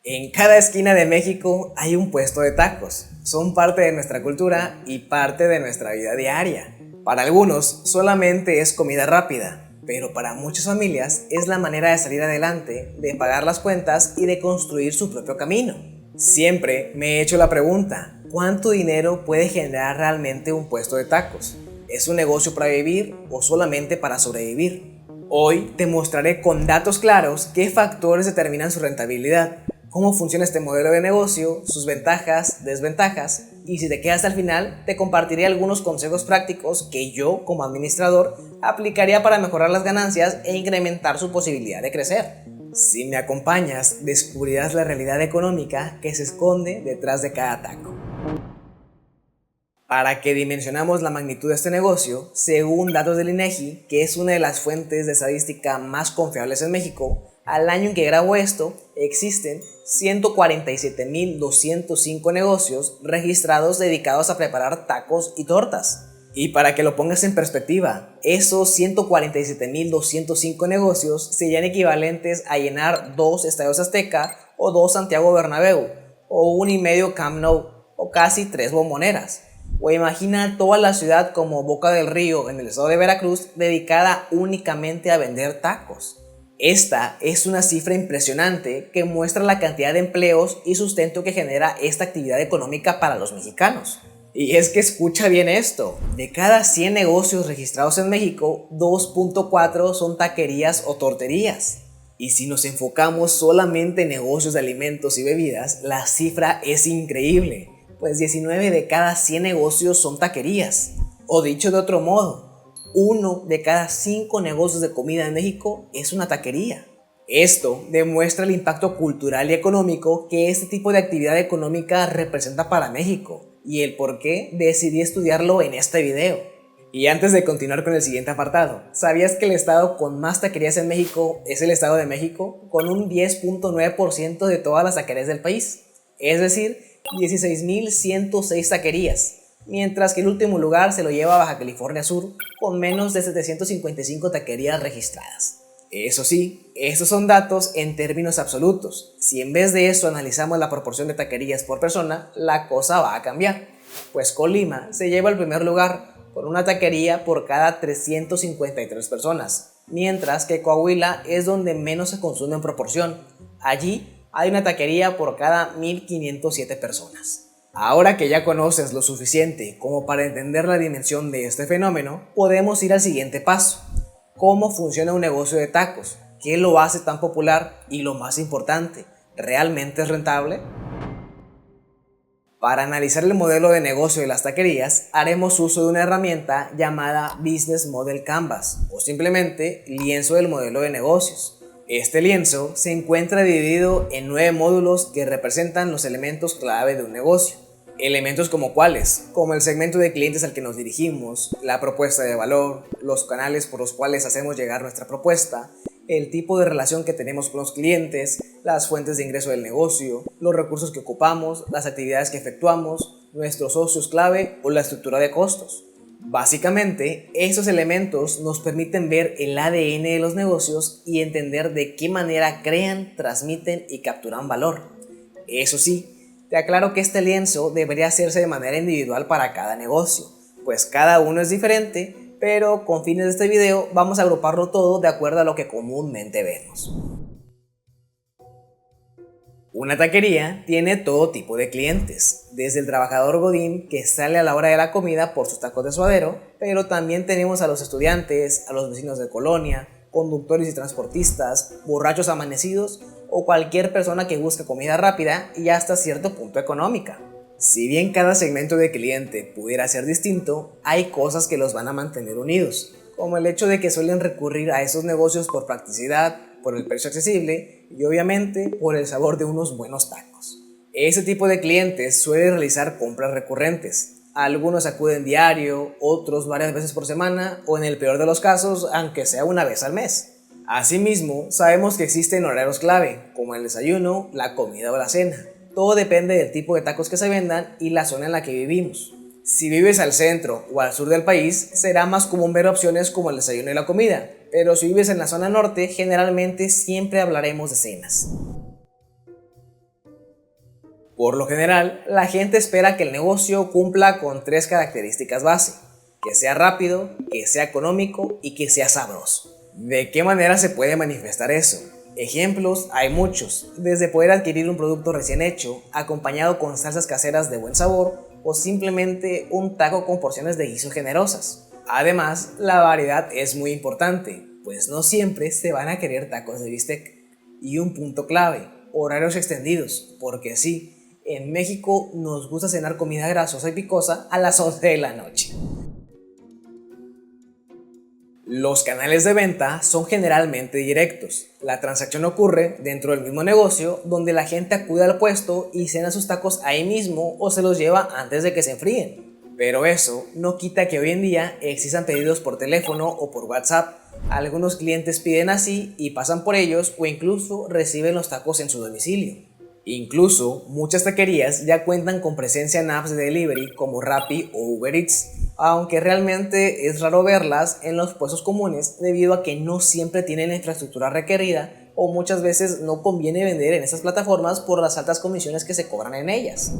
En cada esquina de México hay un puesto de tacos. Son parte de nuestra cultura y parte de nuestra vida diaria. Para algunos solamente es comida rápida, pero para muchas familias es la manera de salir adelante, de pagar las cuentas y de construir su propio camino. Siempre me he hecho la pregunta, ¿cuánto dinero puede generar realmente un puesto de tacos? ¿Es un negocio para vivir o solamente para sobrevivir? Hoy te mostraré con datos claros qué factores determinan su rentabilidad, cómo funciona este modelo de negocio, sus ventajas, desventajas, y si te quedas al final, te compartiré algunos consejos prácticos que yo, como administrador, aplicaría para mejorar las ganancias e incrementar su posibilidad de crecer. Si me acompañas, descubrirás la realidad económica que se esconde detrás de cada taco. Para que dimensionamos la magnitud de este negocio, según datos del INEGI, que es una de las fuentes de estadística más confiables en México, al año en que grabo esto, existen 147.205 negocios registrados dedicados a preparar tacos y tortas. Y para que lo pongas en perspectiva, esos 147.205 negocios serían equivalentes a llenar 2 Estadios Azteca o 2 Santiago Bernabéu, o 1,5 Camp Nou, o casi 3 Bomboneras. O imagina toda la ciudad como Boca del Río en el estado de Veracruz dedicada únicamente a vender tacos. Esta es una cifra impresionante que muestra la cantidad de empleos y sustento que genera esta actividad económica para los mexicanos. Y es que escucha bien esto, de cada 100 negocios registrados en México, 2.4 son taquerías o torterías. Y si nos enfocamos solamente en negocios de alimentos y bebidas, la cifra es increíble, pues 19 de cada 100 negocios son taquerías. O dicho de otro modo, 1 de cada 5 negocios de comida en México es una taquería. Esto demuestra el impacto cultural y económico que este tipo de actividad económica representa para México y el por qué decidí estudiarlo en este video. Y antes de continuar con el siguiente apartado, ¿sabías que el estado con más taquerías en México es el Estado de México, con un 10.9% de todas las taquerías del país? Es decir, 16.106 taquerías, mientras que el último lugar se lo lleva Baja California Sur, con menos de 755 taquerías registradas. Eso sí, estos son datos en términos absolutos. Si en vez de eso analizamos la proporción de taquerías por persona, la cosa va a cambiar. Pues Colima se lleva el primer lugar, con una taquería por cada 353 personas, mientras que Coahuila es donde menos se consume en proporción. Allí hay una taquería por cada 1.507 personas. Ahora que ya conoces lo suficiente como para entender la dimensión de este fenómeno, podemos ir al siguiente paso. ¿Cómo funciona un negocio de tacos? ¿Qué lo hace tan popular? Y lo más importante, ¿realmente es rentable? Para analizar el modelo de negocio de las taquerías, haremos uso de una herramienta llamada Business Model Canvas, o simplemente lienzo del modelo de negocios. Este lienzo se encuentra dividido en 9 módulos que representan los elementos clave de un negocio. Elementos como cuáles, como el segmento de clientes al que nos dirigimos, la propuesta de valor, los canales por los cuales hacemos llegar nuestra propuesta, el tipo de relación que tenemos con los clientes, las fuentes de ingreso del negocio, los recursos que ocupamos, las actividades que efectuamos, nuestros socios clave o la estructura de costos. Básicamente, esos elementos nos permiten ver el ADN de los negocios y entender de qué manera crean, transmiten y capturan valor. Eso sí, te aclaro que este lienzo debería hacerse de manera individual para cada negocio, pues cada uno es diferente, pero con fines de este video vamos a agruparlo todo de acuerdo a lo que comúnmente vemos. Una taquería tiene todo tipo de clientes, desde el trabajador godín que sale a la hora de la comida por sus tacos de suadero, pero también tenemos a los estudiantes, a los vecinos de colonia, conductores y transportistas, borrachos amanecidos o cualquier persona que busque comida rápida y hasta cierto punto económica. Si bien cada segmento de cliente pudiera ser distinto, hay cosas que los van a mantener unidos, como el hecho de que suelen recurrir a esos negocios por practicidad, por el precio accesible y obviamente por el sabor de unos buenos tacos. Ese tipo de clientes suele realizar compras recurrentes. Algunos acuden diario, otros varias veces por semana o en el peor de los casos, aunque sea una vez al mes. Asimismo, sabemos que existen horarios clave, como el desayuno, la comida o la cena. Todo depende del tipo de tacos que se vendan y la zona en la que vivimos. Si vives al centro o al sur del país, será más común ver opciones como el desayuno y la comida, pero si vives en la zona norte, generalmente siempre hablaremos de cenas. Por lo general, la gente espera que el negocio cumpla con 3 características base: que sea rápido, que sea económico y que sea sabroso. ¿De qué manera se puede manifestar eso? Ejemplos hay muchos, desde poder adquirir un producto recién hecho, acompañado con salsas caseras de buen sabor, o simplemente un taco con porciones de guiso generosas. Además, la variedad es muy importante, pues no siempre se van a querer tacos de bistec. Y un punto clave: horarios extendidos, porque sí, en México nos gusta cenar comida grasosa y picosa a las 11 de la noche. Los canales de venta son generalmente directos. La transacción ocurre dentro del mismo negocio, donde la gente acude al puesto y cena sus tacos ahí mismo o se los lleva antes de que se enfríen. Pero eso no quita que hoy en día existan pedidos por teléfono o por WhatsApp. Algunos clientes piden así y pasan por ellos, o incluso reciben los tacos en su domicilio. Incluso muchas taquerías ya cuentan con presencia en apps de delivery como Rappi o Uber Eats, aunque realmente es raro verlas en los puestos comunes debido a que no siempre tienen la infraestructura requerida, o muchas veces no conviene vender en estas plataformas por las altas comisiones que se cobran en ellas.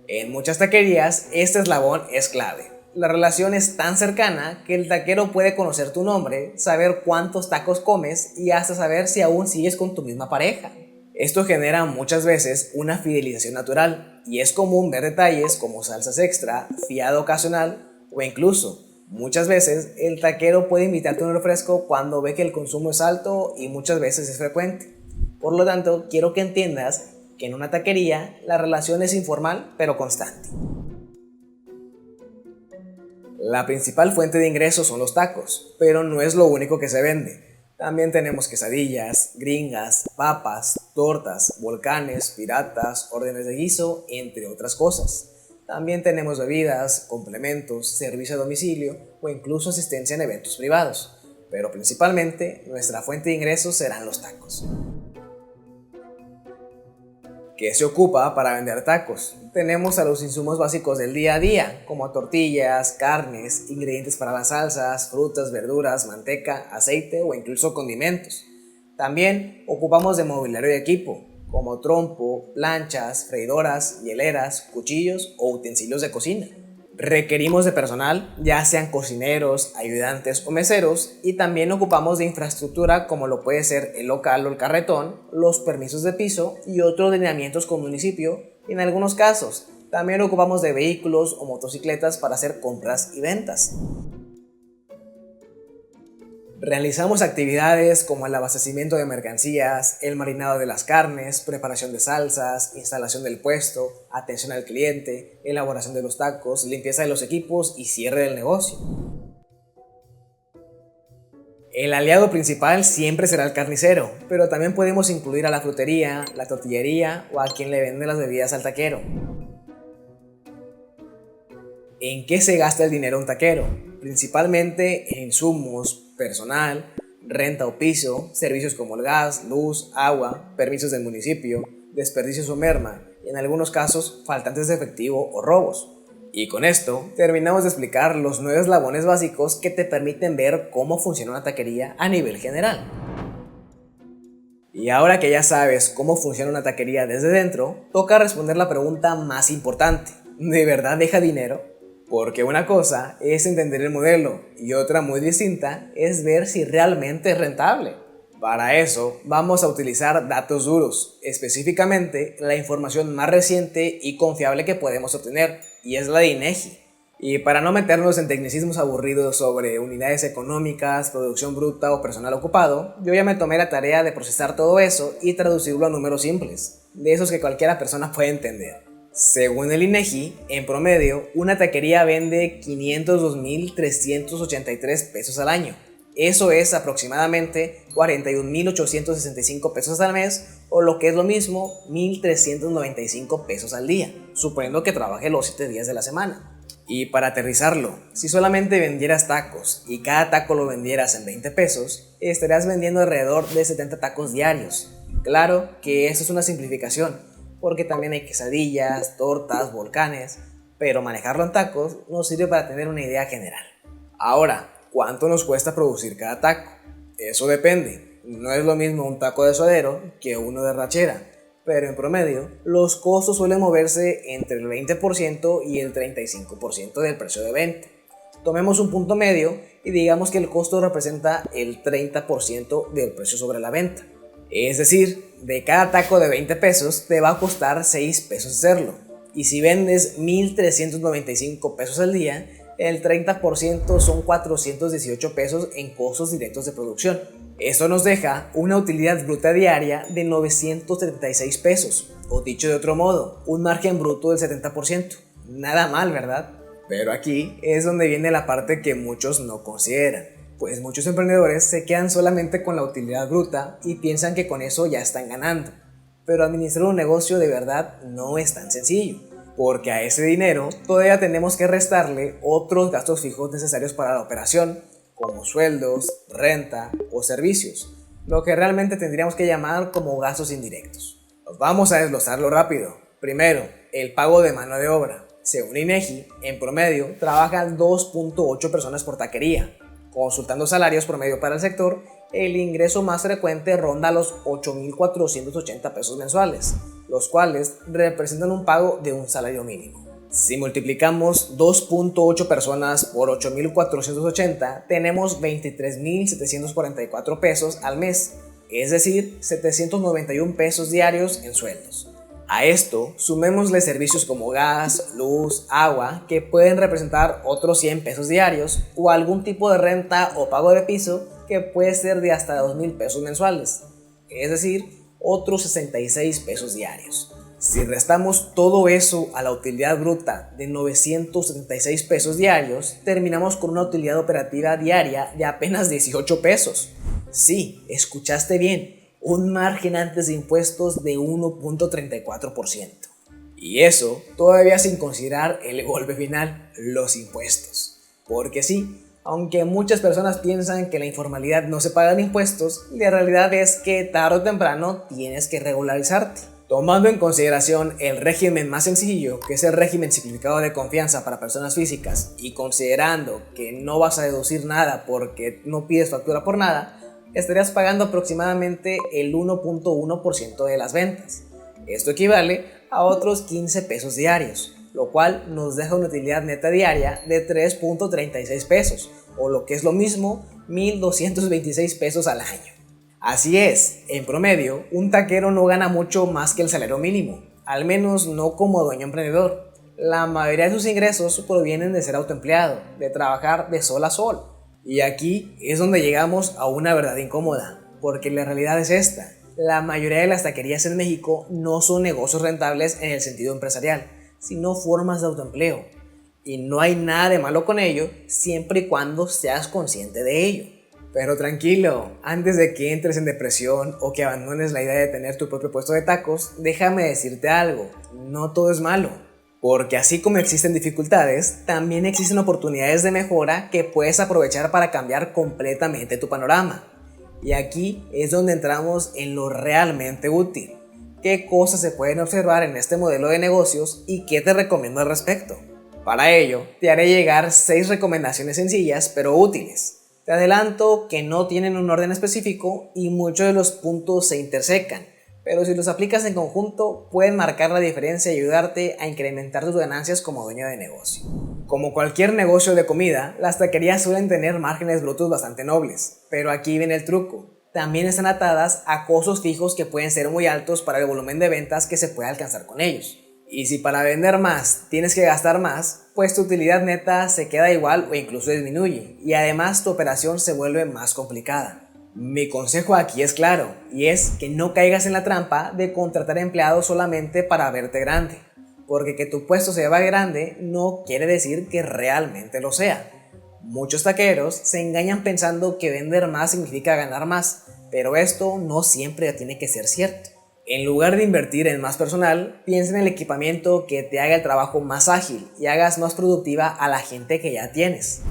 En muchas taquerías este eslabón es clave. La relación es tan cercana que el taquero puede conocer tu nombre, saber cuántos tacos comes y hasta saber si aún sigues con tu misma pareja. Esto genera muchas veces una fidelización natural, y es común ver detalles como salsas extra, fiado ocasional, o incluso, muchas veces, el taquero puede invitarte a un refresco cuando ve que el consumo es alto y muchas veces es frecuente. Por lo tanto, quiero que entiendas que en una taquería la relación es informal pero constante. La principal fuente de ingresos son los tacos, pero no es lo único que se vende. También tenemos quesadillas, gringas, papas, tortas, volcanes, piratas, órdenes de guiso, entre otras cosas. También tenemos bebidas, complementos, servicio a domicilio o incluso asistencia en eventos privados. Pero principalmente nuestra fuente de ingresos serán los tacos. ¿Qué se ocupa para vender tacos? Tenemos a los insumos básicos del día a día, como tortillas, carnes, ingredientes para las salsas, frutas, verduras, manteca, aceite o incluso condimentos. También ocupamos de mobiliario y equipo, como trompo, planchas, freidoras, hieleras, cuchillos o utensilios de cocina. Requerimos de personal, ya sean cocineros, ayudantes o meseros, y también ocupamos de infraestructura como lo puede ser el local o el carretón, los permisos de piso y otros lineamientos con municipio. En algunos casos, también ocupamos de vehículos o motocicletas para hacer compras y ventas. Realizamos actividades como el abastecimiento de mercancías, el marinado de las carnes, preparación de salsas, instalación del puesto, atención al cliente, elaboración de los tacos, limpieza de los equipos y cierre del negocio. El aliado principal siempre será el carnicero, pero también podemos incluir a la frutería, la tortillería o a quien le vende las bebidas al taquero. ¿En qué se gasta el dinero un taquero? Principalmente en insumos, personal, renta o piso, servicios como el gas, luz, agua, permisos del municipio, desperdicios o merma, y en algunos casos faltantes de efectivo o robos. Y con esto terminamos de explicar los 9 eslabones básicos que te permiten ver cómo funciona una taquería a nivel general. Y ahora que ya sabes cómo funciona una taquería desde dentro, toca responder la pregunta más importante: ¿de verdad deja dinero? Porque una cosa es entender el modelo y otra muy distinta es ver si realmente es rentable. Para eso vamos a utilizar datos duros, específicamente la información más reciente y confiable que podemos obtener, y es la de INEGI. Y para no meternos en tecnicismos aburridos sobre unidades económicas, producción bruta o personal ocupado, yo ya me tomé la tarea de procesar todo eso y traducirlo a números simples, de esos que cualquiera persona puede entender. Según el INEGI, en promedio, una taquería vende 502.383 pesos al año. Eso es aproximadamente 41.865 pesos al mes, o lo que es lo mismo, 1.395 pesos al día, suponiendo que trabaje los 7 días de la semana. Y para aterrizarlo, si solamente vendieras tacos y cada taco lo vendieras en 20 pesos, estarías vendiendo alrededor de 70 tacos diarios. Claro que esto es una simplificación, porque también hay quesadillas, tortas, volcanes, pero manejarlo en tacos nos sirve para tener una idea general. Ahora, ¿cuánto nos cuesta producir cada taco? Eso depende. No es lo mismo un taco de suadero que uno de rachera, pero en promedio los costos suelen moverse entre el 20% y el 35% del precio de venta. Tomemos un punto medio y digamos que el costo representa el 30% del precio sobre la venta. Es decir, de cada taco de 20 pesos te va a costar 6 pesos hacerlo. Y si vendes 1,395 pesos al día, el 30% son 418 pesos en costos directos de producción. Esto nos deja una utilidad bruta diaria de 976 pesos, o dicho de otro modo, un margen bruto del 70%. Nada mal, ¿verdad? Pero aquí es donde viene la parte que muchos no consideran, pues muchos emprendedores se quedan solamente con la utilidad bruta y piensan que con eso ya están ganando. Pero administrar un negocio de verdad no es tan sencillo, porque a ese dinero todavía tenemos que restarle otros gastos fijos necesarios para la operación, como sueldos, renta o servicios, lo que realmente tendríamos que llamar como gastos indirectos. Vamos a desglosarlo rápido. Primero, el pago de mano de obra. Según INEGI, en promedio trabajan 2.8 personas por taquería. Consultando salarios promedio para el sector, el ingreso más frecuente ronda los 8.480 pesos mensuales, los cuales representan un pago de un salario mínimo. Si multiplicamos 2.8 personas por 8.480, tenemos 23.744 pesos al mes, es decir, 791 pesos diarios en sueldos. A esto sumémosle servicios como gas, luz, agua, que pueden representar otros 100 pesos diarios, o algún tipo de renta o pago de piso que puede ser de hasta 2.000 pesos mensuales, es decir, otros 66 pesos diarios. Si restamos todo eso a la utilidad bruta de 976 pesos diarios, terminamos con una utilidad operativa diaria de apenas 18 pesos. Sí, escuchaste bien, un margen antes de impuestos de 1.34%. Y eso todavía sin considerar el golpe final, los impuestos. Porque sí, aunque muchas personas piensan que la informalidad no se pagan impuestos, la realidad es que tarde o temprano tienes que regularizarte. Tomando en consideración el régimen más sencillo, que es el régimen simplificado de confianza para personas físicas, y considerando que no vas a deducir nada porque no pides factura por nada, estarías pagando aproximadamente el 1.1% de las ventas. Esto equivale a otros 15 pesos diarios, lo cual nos deja una utilidad neta diaria de 3.36 pesos, o lo que es lo mismo, 1.226 pesos al año. Así es, en promedio, un taquero no gana mucho más que el salario mínimo, al menos no como dueño emprendedor. La mayoría de sus ingresos provienen de ser autoempleado, de trabajar de sol a sol. Y aquí es donde llegamos a una verdad incómoda, porque la realidad es esta: la mayoría de las taquerías en México no son negocios rentables en el sentido empresarial, sino formas de autoempleo. Y no hay nada de malo con ello, siempre y cuando seas consciente de ello. Pero tranquilo, antes de que entres en depresión o que abandones la idea de tener tu propio puesto de tacos, déjame decirte algo: no todo es malo. Porque así como existen dificultades, también existen oportunidades de mejora que puedes aprovechar para cambiar completamente tu panorama. Y aquí es donde entramos en lo realmente útil. ¿Qué cosas se pueden observar en este modelo de negocios y qué te recomiendo al respecto? Para ello, te haré llegar 6 recomendaciones sencillas pero útiles. Te adelanto que no tienen un orden específico y muchos de los puntos se intersecan, pero si los aplicas en conjunto pueden marcar la diferencia y ayudarte a incrementar tus ganancias como dueño de negocio. Como cualquier negocio de comida, las taquerías suelen tener márgenes brutos bastante nobles, pero aquí viene el truco: también están atadas a costos fijos que pueden ser muy altos para el volumen de ventas que se puede alcanzar con ellos. Y si para vender más tienes que gastar más, pues tu utilidad neta se queda igual o incluso disminuye, y además tu operación se vuelve más complicada. Mi consejo aquí es claro, y es que no caigas en la trampa de contratar empleados solamente para verte grande, porque que tu puesto se vea grande no quiere decir que realmente lo sea. Muchos taqueros se engañan pensando que vender más significa ganar más, pero esto no siempre tiene que ser cierto. En lugar de invertir en más personal, piensa en el equipamiento que te haga el trabajo más ágil y hagas más productiva a la gente que ya tienes.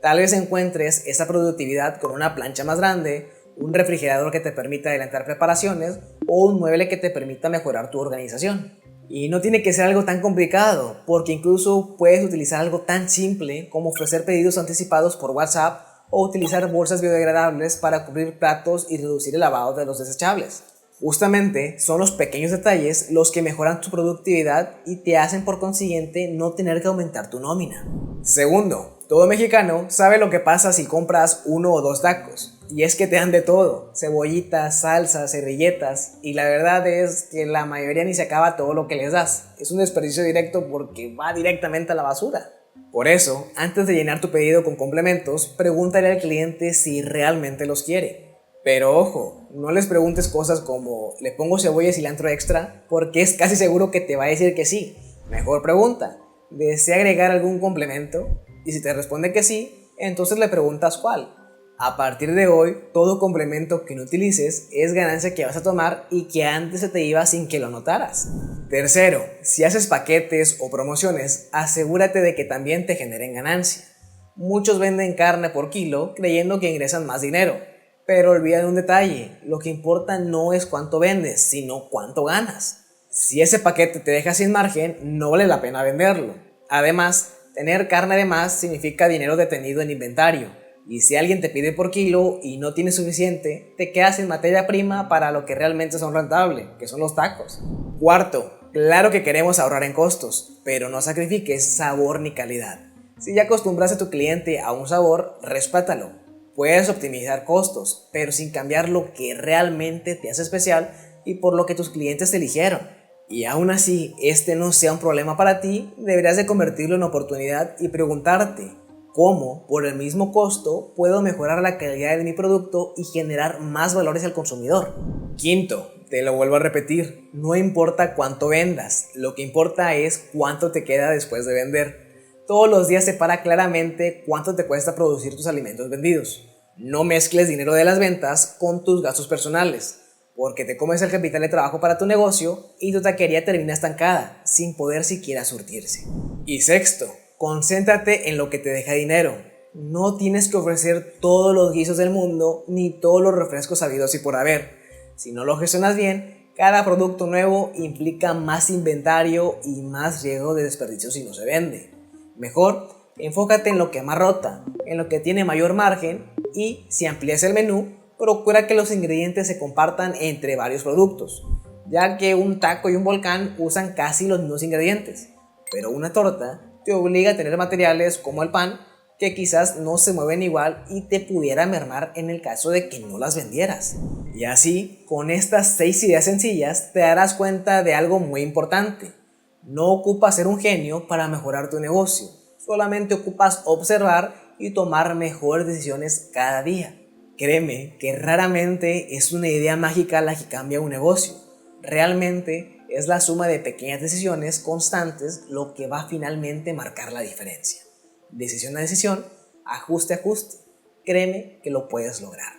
Tal vez encuentres esa productividad con una plancha más grande, un refrigerador que te permita adelantar preparaciones o un mueble que te permita mejorar tu organización. Y no tiene que ser algo tan complicado, porque incluso puedes utilizar algo tan simple como ofrecer pedidos anticipados por WhatsApp o utilizar bolsas biodegradables para cubrir platos y reducir el lavado de los desechables. Justamente son los pequeños detalles los que mejoran tu productividad y te hacen por consiguiente no tener que aumentar tu nómina. Segundo, todo mexicano sabe lo que pasa si compras 1 o 2 tacos. Y es que te dan de todo, cebollitas, salsas, servilletas, y la verdad es que la mayoría ni se acaba todo lo que les das. Es un desperdicio directo porque va directamente a la basura. Por eso, antes de llenar tu pedido con complementos, pregúntale al cliente si realmente los quiere. Pero ojo, no les preguntes cosas como ¿le pongo cebolla y cilantro extra? Porque es casi seguro que te va a decir que sí. Mejor pregunta, ¿desea agregar algún complemento? Y si te responde que sí, entonces le preguntas cuál. A partir de hoy, todo complemento que no utilices es ganancia que vas a tomar y que antes se te iba sin que lo notaras. Tercero, si haces paquetes o promociones, asegúrate de que también te generen ganancia. Muchos venden carne por kilo creyendo que ingresan más dinero, pero olvida un detalle, lo que importa no es cuánto vendes, sino cuánto ganas. Si ese paquete te deja sin margen, no vale la pena venderlo. Además, tener carne de más significa dinero detenido en inventario. Y si alguien te pide por kilo y no tienes suficiente, te quedas sin materia prima para lo que realmente son rentables, que son los tacos. Cuarto, claro que queremos ahorrar en costos, pero no sacrifiques sabor ni calidad. Si ya acostumbraste a tu cliente a un sabor, respétalo. Puedes optimizar costos, pero sin cambiar lo que realmente te hace especial y por lo que tus clientes te eligieron. Y aún así, este no sea un problema para ti, deberías de convertirlo en oportunidad y preguntarte ¿cómo, por el mismo costo, puedo mejorar la calidad de mi producto y generar más valores al consumidor? Quinto, te lo vuelvo a repetir, no importa cuánto vendas, lo que importa es cuánto te queda después de vender. Todos los días separa claramente cuánto te cuesta producir tus alimentos vendidos. No mezcles dinero de las ventas con tus gastos personales, porque te comes el capital de trabajo para tu negocio y tu taquería termina estancada, sin poder siquiera surtirse. Y sexto, concéntrate en lo que te deja dinero. No tienes que ofrecer todos los guisos del mundo ni todos los refrescos habidos y por haber. Si no lo gestionas bien, cada producto nuevo implica más inventario y más riesgo de desperdicio si no se vende. Mejor, enfócate en lo que más rota, en lo que tiene mayor margen y, si amplías el menú, procura que los ingredientes se compartan entre varios productos, ya que un taco y un volcán usan casi los mismos ingredientes, pero una torta te obliga a tener materiales como el pan que quizás no se mueven igual y te pudiera mermar en el caso de que no las vendieras. Y así, con estas 6 ideas sencillas, te darás cuenta de algo muy importante. No ocupas ser un genio para mejorar tu negocio, solamente ocupas observar y tomar mejores decisiones cada día. Créeme que raramente es una idea mágica la que cambia un negocio. Realmente es la suma de pequeñas decisiones constantes lo que va a finalmente marcar la diferencia. Decisión a decisión, ajuste a ajuste. Créeme que lo puedes lograr.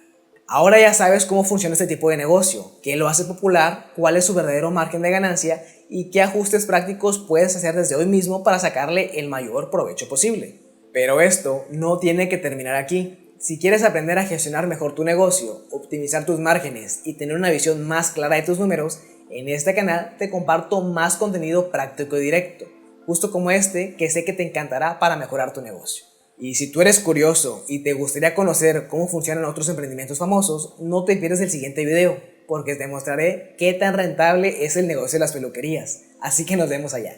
Ahora ya sabes cómo funciona este tipo de negocio, qué lo hace popular, cuál es su verdadero margen de ganancia y qué ajustes prácticos puedes hacer desde hoy mismo para sacarle el mayor provecho posible. Pero esto no tiene que terminar aquí. Si quieres aprender a gestionar mejor tu negocio, optimizar tus márgenes y tener una visión más clara de tus números, en este canal te comparto más contenido práctico y directo, justo como este que sé que te encantará para mejorar tu negocio. Y si tú eres curioso y te gustaría conocer cómo funcionan otros emprendimientos famosos, no te pierdas el siguiente video, porque te mostraré qué tan rentable es el negocio de las peluquerías. Así que nos vemos allá.